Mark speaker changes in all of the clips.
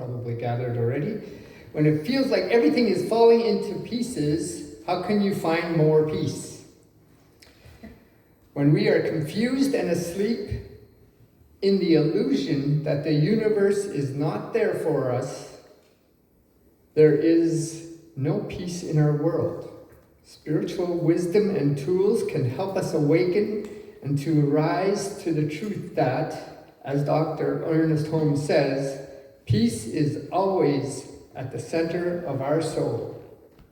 Speaker 1: probably gathered already. When it feels like everything is falling into pieces, how can you find more peace? When we are confused and asleep in the illusion that the universe is not there for us, there is no peace in our world. Spiritual wisdom and tools can help us awaken and to rise to the truth that, as Dr. Ernest Holmes says, peace is always at the center of our soul.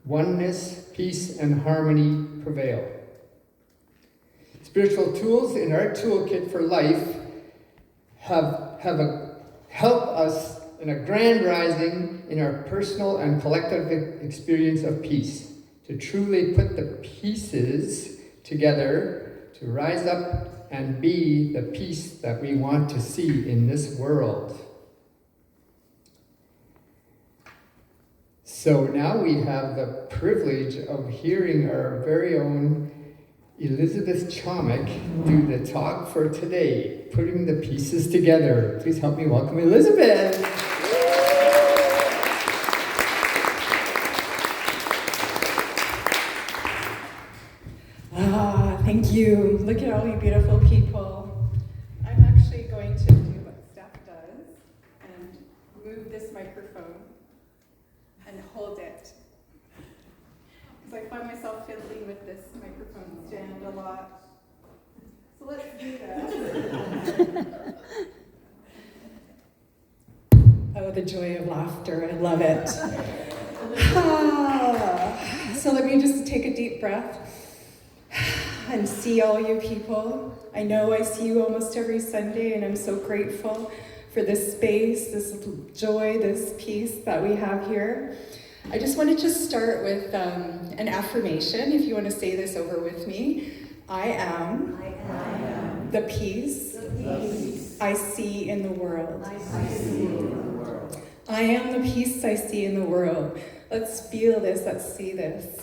Speaker 1: Oneness, peace, and harmony prevail. Spiritual tools in our toolkit for life help us in a grand rising in our personal and collective experience of peace, to truly put the pieces together to rise up and be the peace that we want to see in this world. So now we have the privilege of hearing our very own Elizabeth Chomik do the talk for today, putting the pieces together. Please help me welcome Elizabeth.
Speaker 2: Thank you. Look at all you beautiful people. I'm actually going to do what Steph does and move this microphone and hold it. Because I find myself fiddling with this microphone stand a lot. So let's do that. Oh, the joy of laughter. I love it. So let me just take a deep breath and see all you people. I know I see you almost every Sunday, and I'm so grateful for this space, this joy, this peace that we have here. I just wanted to start with an affirmation, if you want to say this over with me. I am the peace I see in the world. I am the peace I see in the world. Let's feel this, let's see this.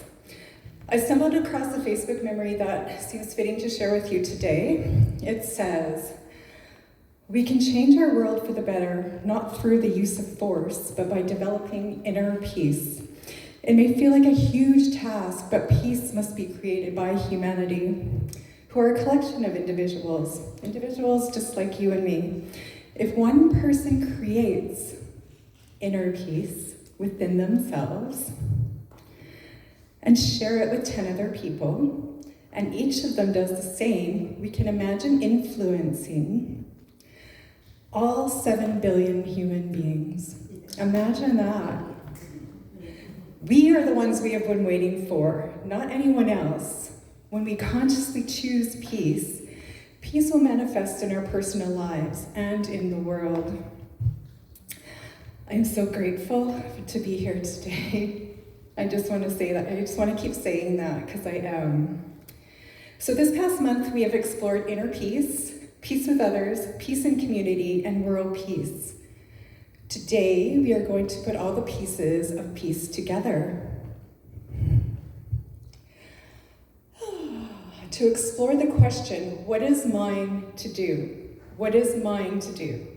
Speaker 2: I stumbled across a Facebook memory that seems fitting to share with you today. It says, "We can change our world for the better, not through the use of force, but by developing inner peace. It may feel like a huge task, but peace must be created by humanity, who are a collection of individuals just like you and me. If one person creates inner peace within themselves and share it with 10 other people, and each of them does the same, we can imagine influencing all 7 billion human beings." Imagine that. We are the ones we have been waiting for, not anyone else. When we consciously choose peace, peace will manifest in our personal lives and in the world. I'm so grateful to be here today. I just want to say that. I just want to keep saying that because I am. So this past month, we have explored inner peace, peace with others, peace in community, and world peace. Today, we are going to put all the pieces of peace together. To explore the question, what is mine to do? What is mine to do?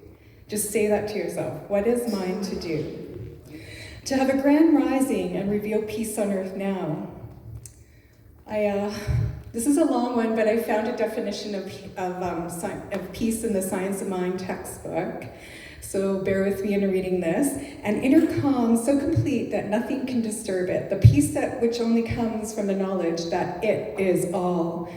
Speaker 2: Just say that to yourself. What is mine to do? To have a grand rising and reveal peace on earth now. This is a long one, but I found a definition of peace in the Science of Mind textbook. So bear with me in reading this. An inner calm so complete that nothing can disturb it. The peace which only comes from the knowledge that it is all.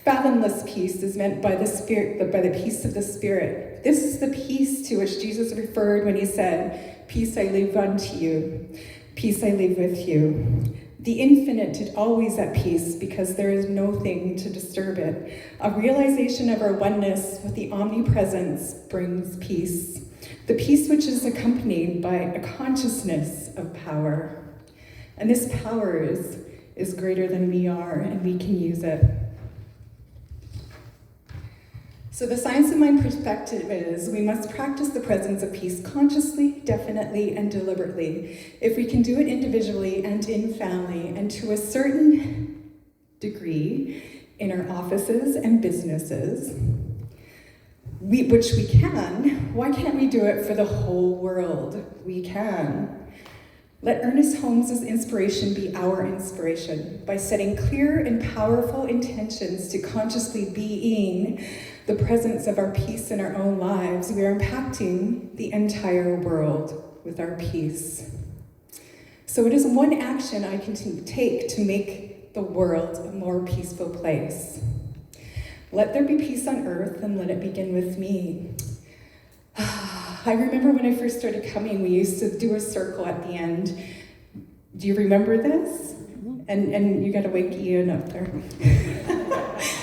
Speaker 2: Fathomless peace is meant by the Spirit, by the peace of the Spirit. This is the peace to which Jesus referred when he said, "Peace I leave unto you, peace I leave with you." The infinite is always at peace because there is no thing to disturb it. A realization of our oneness with the omnipresence brings peace. The peace which is accompanied by a consciousness of power. And this power is greater than we are, and we can use it. So the Science of Mind perspective is we must practice the presence of peace consciously, definitely, and deliberately. If we can do it individually and in family, and to a certain degree in our offices and businesses, which we can, why can't we do it for the whole world? We can. Let Ernest Holmes' inspiration be our inspiration by setting clear and powerful intentions to consciously being the presence of our peace in our own lives. We are impacting the entire world with our peace. So it is one action I can take to make the world a more peaceful place. Let there be peace on earth, and let it begin with me. I remember when I first started coming, we used to do a circle at the end. Do you remember this? And you got to wake Ian up there.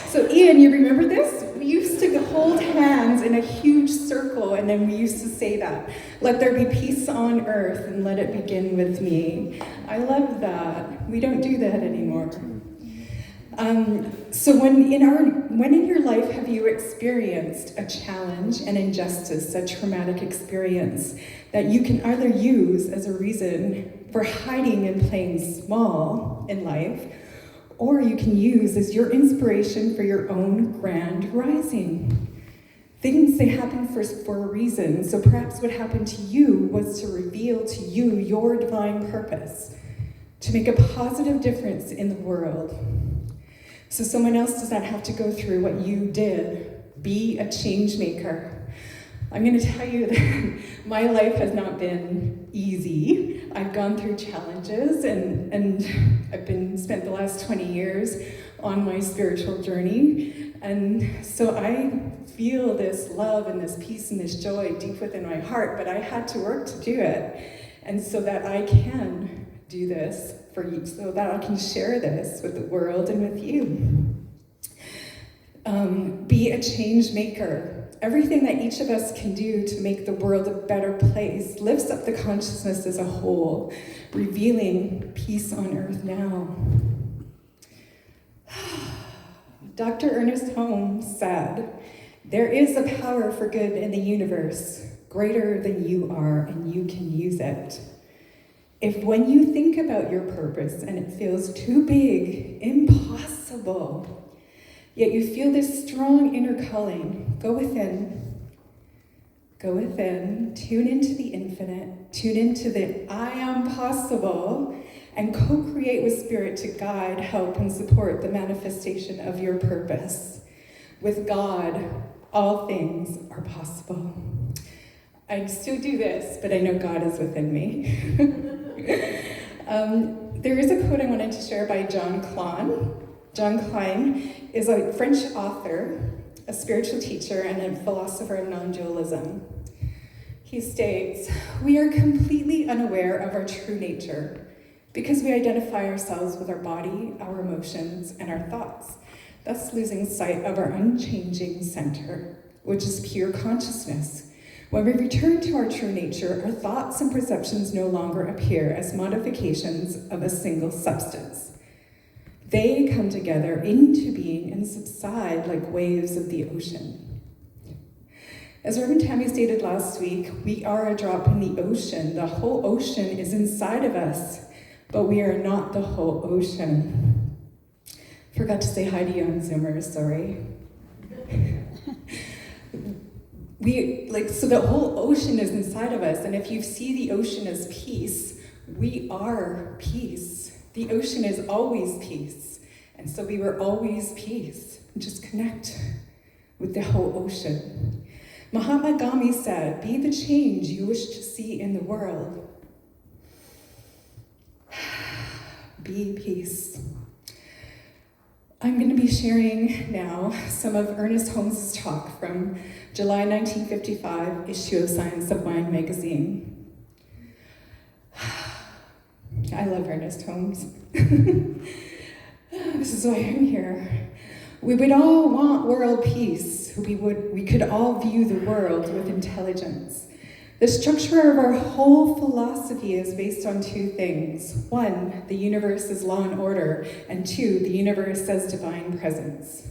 Speaker 2: So Ian, you remember this? We used to hold hands in a huge circle, and then we used to say that. Let there be peace on earth, and let it begin with me. I love that. We don't do that anymore. So when in your life have you experienced a challenge, an injustice, a traumatic experience that you can either use as a reason for hiding and playing small in life, or you can use as your inspiration for your own grand rising? Things, they happen for a reason, so perhaps what happened to you was to reveal to you your divine purpose, to make a positive difference in the world. So someone else does not have to go through what you did. Be a change maker. I'm going to tell you that my life has not been easy. I've gone through challenges, and I've spent the last 20 years on my spiritual journey. And so I feel this love and this peace and this joy deep within my heart, but I had to work to do it. And so that I can do this for you, so that I can share this with the world and with you. Be a change maker. Everything that each of us can do to make the world a better place lifts up the consciousness as a whole, revealing peace on earth now. Dr. Ernest Holmes said, "There is a power for good in the universe, greater than you are, and you can use it. If when you think about your purpose and it feels too big, impossible, yet you feel this strong inner calling, go within. Go within, tune into the infinite, tune into the I am possible, and co-create with Spirit to guide, help, and support the manifestation of your purpose. With God, all things are possible." I still do this, but I know God is within me. There is a quote I wanted to share by John Klein. John Klein is a French author, a spiritual teacher, and a philosopher of non-dualism. He states, "We are completely unaware of our true nature because we identify ourselves with our body, our emotions, and our thoughts, thus losing sight of our unchanging center, which is pure consciousness. When we return to our true nature, our thoughts and perceptions no longer appear as modifications of a single substance. They come together into being and subside like waves of the ocean." As Reverend Tammy stated last week, we are a drop in the ocean. The whole ocean is inside of us, but we are not the whole ocean. Forgot to say hi to you on Zoomers, sorry. So the whole ocean is inside of us, and if you see the ocean as peace, we are peace. The ocean is always peace, and so we were always peace. Just connect with the whole ocean. Mahatma Gandhi said, "Be the change you wish to see in the world." Be peace. I'm going to be sharing now some of Ernest Holmes' talk from July 1955 issue of Science of Mind magazine. I love Ernest Holmes. This is why I'm here. We would all want world peace. We could all view the world with intelligence. The structure of our whole philosophy is based on two things. One, the universe is law and order, and two, the universe as divine presence.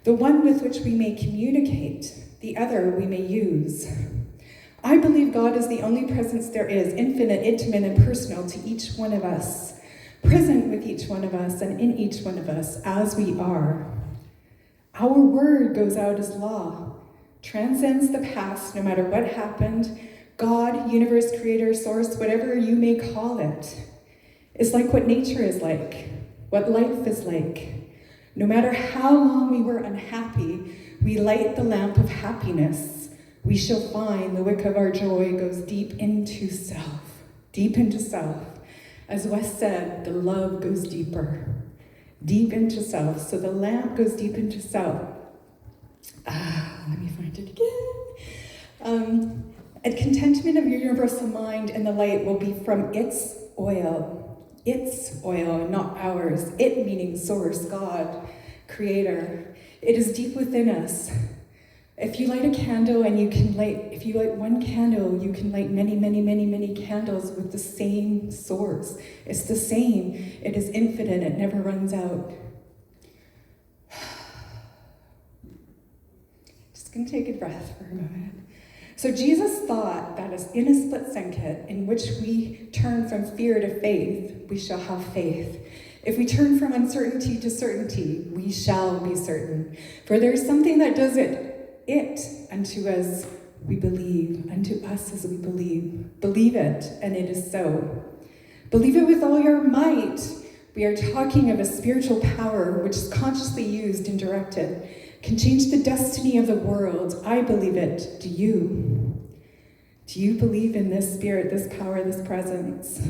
Speaker 2: The one with which we may communicate, the other we may use. I believe God is the only presence there is, infinite, intimate, and personal to each one of us, present with each one of us and in each one of us as we are. Our word goes out as law. transcends the past, no matter what happened. God, universe, creator, source, whatever you may call it, is like what nature is like, what life is like. No matter how long we were unhappy, we light the lamp of happiness. We shall find the wick of our joy goes deep into self, deep into self. As Wes said, the love goes deeper, deep into self. So the lamp goes deep into self. Let me find it again. A contentment of your universal mind and the light will be from its oil, and not ours. It meaning source, God, creator. It is deep within us. If you light a candle and if you light one candle, you can light many, many, many, many candles with the same source. It's the same. It is infinite. It never runs out. Just gonna take a breath for a moment. So Jesus thought that as in a split second in which we turn from fear to faith, we shall have faith. If we turn from uncertainty to certainty, we shall be certain. For there is something that does it unto as we believe, unto us as we believe. Believe it, and it is so. Believe it with all your might. We are talking of a spiritual power which is consciously used and directed, can change the destiny of the world. I believe it. Do you? Do you believe in this spirit, this power, this presence?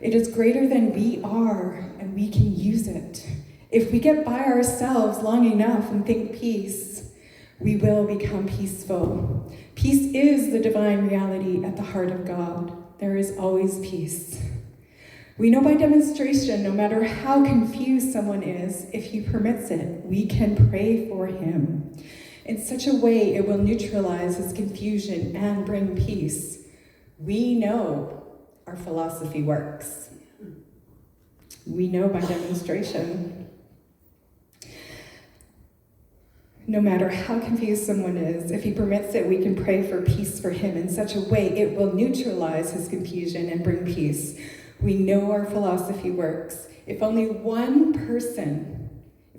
Speaker 2: It is greater than we are, and we can use it. If we get by ourselves long enough and think peace, we will become peaceful. Peace is the divine reality at the heart of God. There is always peace. We know by demonstration, no matter how confused someone is, if he permits it, we can pray for him. In such a way, it will neutralize his confusion and bring peace. We know our philosophy works. We know by demonstration. No matter how confused someone is, if he permits it, we can pray for peace for him. In such a way, it will neutralize his confusion and bring peace. We know our philosophy works. If only one person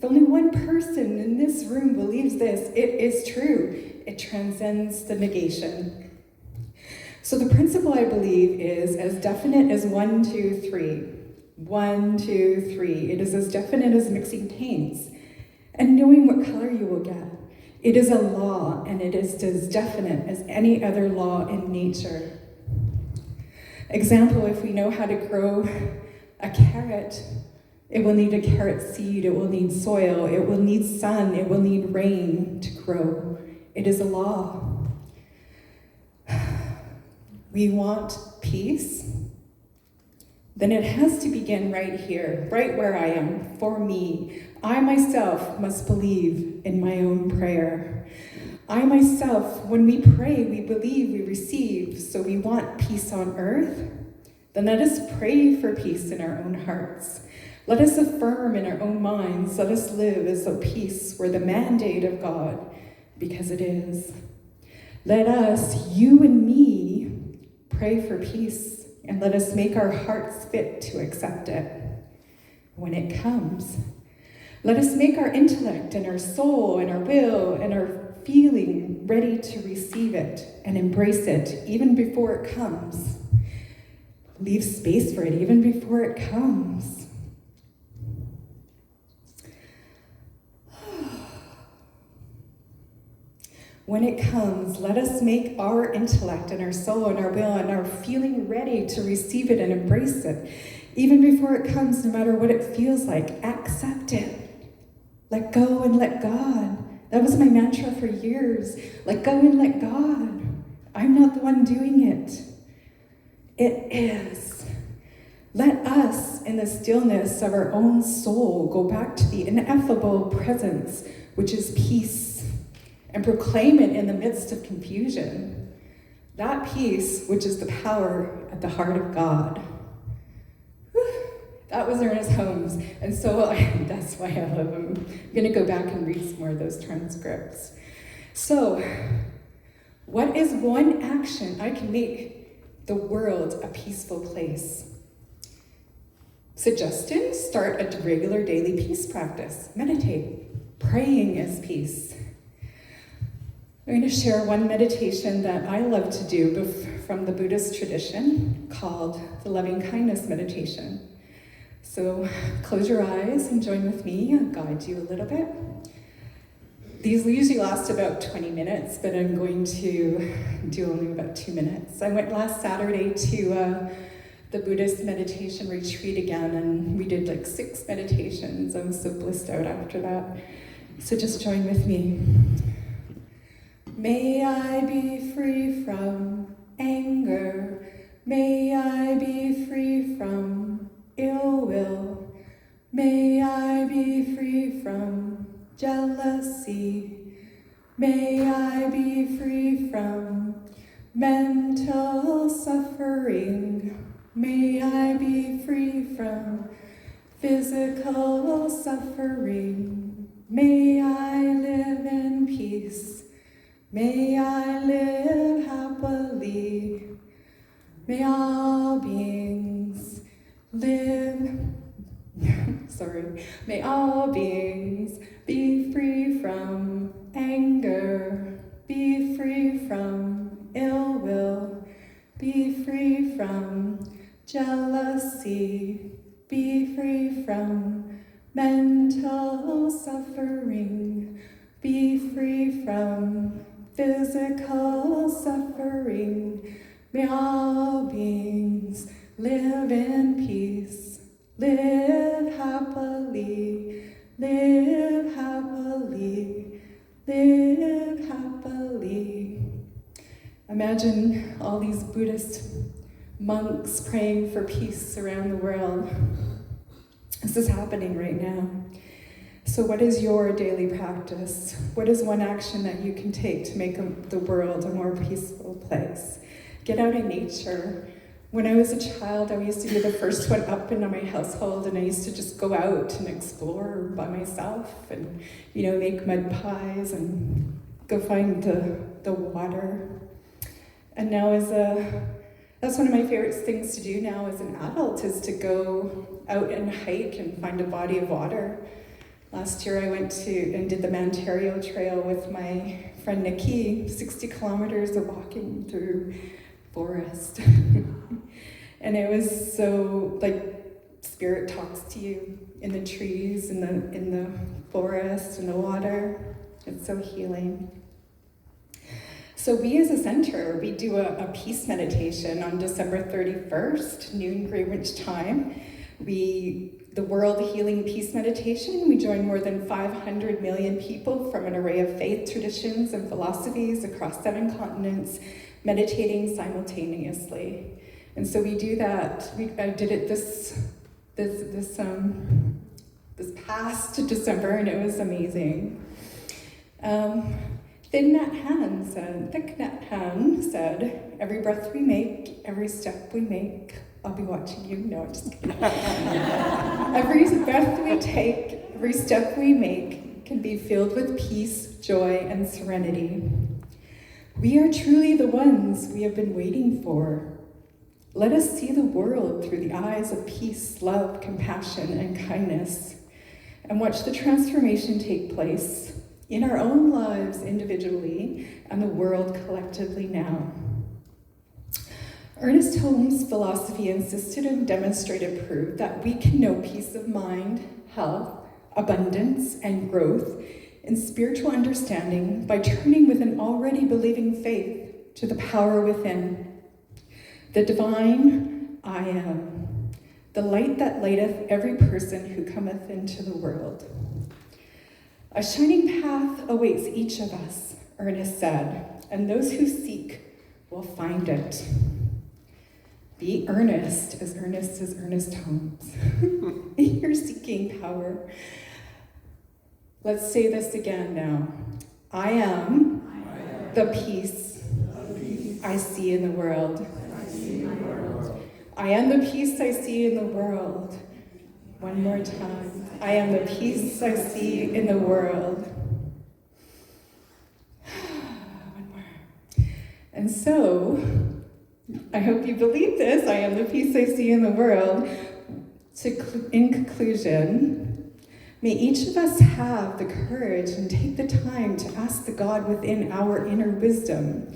Speaker 2: in this room believes this, it is true. It transcends the negation. So the principle, I believe, is as definite as 1, 2, 3. 1, 2, 3. It is as definite as mixing paints and knowing what color you will get. It is a law, and it is as definite as any other law in nature. Example, if we know how to grow a carrot, it will need a carrot seed, it will need soil, it will need sun, it will need rain to grow. It is a law. We want peace, then it has to begin right here, right where I am, for me. I myself must believe in my own prayer. I myself, when we pray, we believe we receive, so we want peace on earth. Then let us pray for peace in our own hearts. Let us affirm in our own minds, let us live as though peace were the mandate of God, because it is. Let us, you and me, pray for peace, and let us make our hearts fit to accept it when it comes. Let us make our intellect and our soul and our will and our feeling ready to receive it and embrace it even before it comes. Leave space for it even before it comes. When it comes, let us make our intellect and our soul and our will and our feeling ready to receive it and embrace it. Even before it comes, no matter what it feels like, accept it. Let go and let God. That was my mantra for years. Let go and let God. I'm not the one doing it. It is. Let us, in the stillness of our own soul, go back to the ineffable presence, which is peace, and proclaim it in the midst of confusion. That peace, which is the power at the heart of God. That was Ernest Holmes, and so that's why I love him. I'm going to go back and read some more of those transcripts. So, what is one action I can make the world a peaceful place? Suggestion, start a regular daily peace practice. Meditate. Praying is peace. I'm going to share one meditation that I love to do from the Buddhist tradition called the loving kindness meditation. So close your eyes and join with me. I'll guide you a little bit. These usually last about 20 minutes, but I'm going to do only about 2 minutes. I went last Saturday to the Buddhist meditation retreat again, and we did like 6 meditations. I was so blissed out after that. So just join with me. May I be free from anger. May I be free from ill will. May I be free from jealousy. May I be free from mental suffering. May I be free from physical suffering. May I live in peace. May I live happily. May all beings live, may all beings be free from anger, be free from ill will, be free from jealousy, be free from mental suffering, be free from physical suffering. May all beings live in peace, live happily, live happily, live happily. Imagine all these Buddhist monks praying for peace around the world. This is happening right now. So what is your daily practice? What is one action that you can take to make the world a more peaceful place? Get out in nature. When I was a child, I used to be the first one up in my household, and I used to just go out and explore by myself and, make mud pies and go find the water. And now that's one of my favorite things to do now as an adult, is to go out and hike and find a body of water. Last year I went and did the Ontario Trail with my friend Nikki, 60 kilometers of walking through forest. And it was so, spirit talks to you in the trees, in the forest, in the water. It's so healing. So we as a center, we do a peace meditation on December 31st, noon Greenwich time. The World Healing Peace Meditation, we join more than 500 million people from an array of faith traditions and philosophies across 7 continents, meditating simultaneously. And so we do that. I did it this past December, and it was amazing. Thick Nhat Hanh said, every breath we make, every step we make, I'll be watching you. No, I'm just kidding. Every breath we take, every step we make can be filled with peace, joy, and serenity. We are truly the ones we have been waiting for. Let us see the world through the eyes of peace, love, compassion, and kindness, and watch the transformation take place in our own lives individually and the world collectively now. Ernest Holmes' philosophy insisted and demonstrated proof that we can know peace of mind, health, abundance, and growth in spiritual understanding by turning with an already believing faith to the power within. The divine I am, the light that lighteth every person who cometh into the world. A shining path awaits each of us, Ernest said, and those who seek will find it. Be earnest, as earnest as Ernest Holmes. You're seeking power. Let's say this again now. I am the peace I see in the world. I am the peace I see in the world. One more time. I am the peace I see in the world. One more. And so, I hope you believe this. I am the peace I see in the world. In conclusion, May each of us have the courage and take the time to ask the God within our inner wisdom,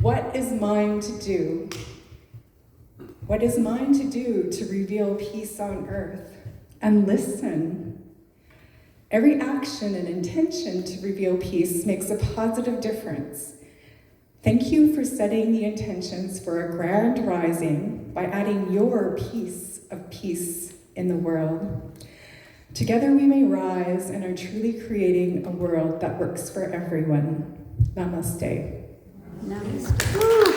Speaker 2: what is mine to do? What is mine to do to reveal peace on earth? And listen. Every action and intention to reveal peace makes a positive difference. Thank you for setting the intentions for a grand rising by adding your piece of peace in the world. Together we may rise and are truly creating a world that works for everyone. Namaste.
Speaker 3: Namaste.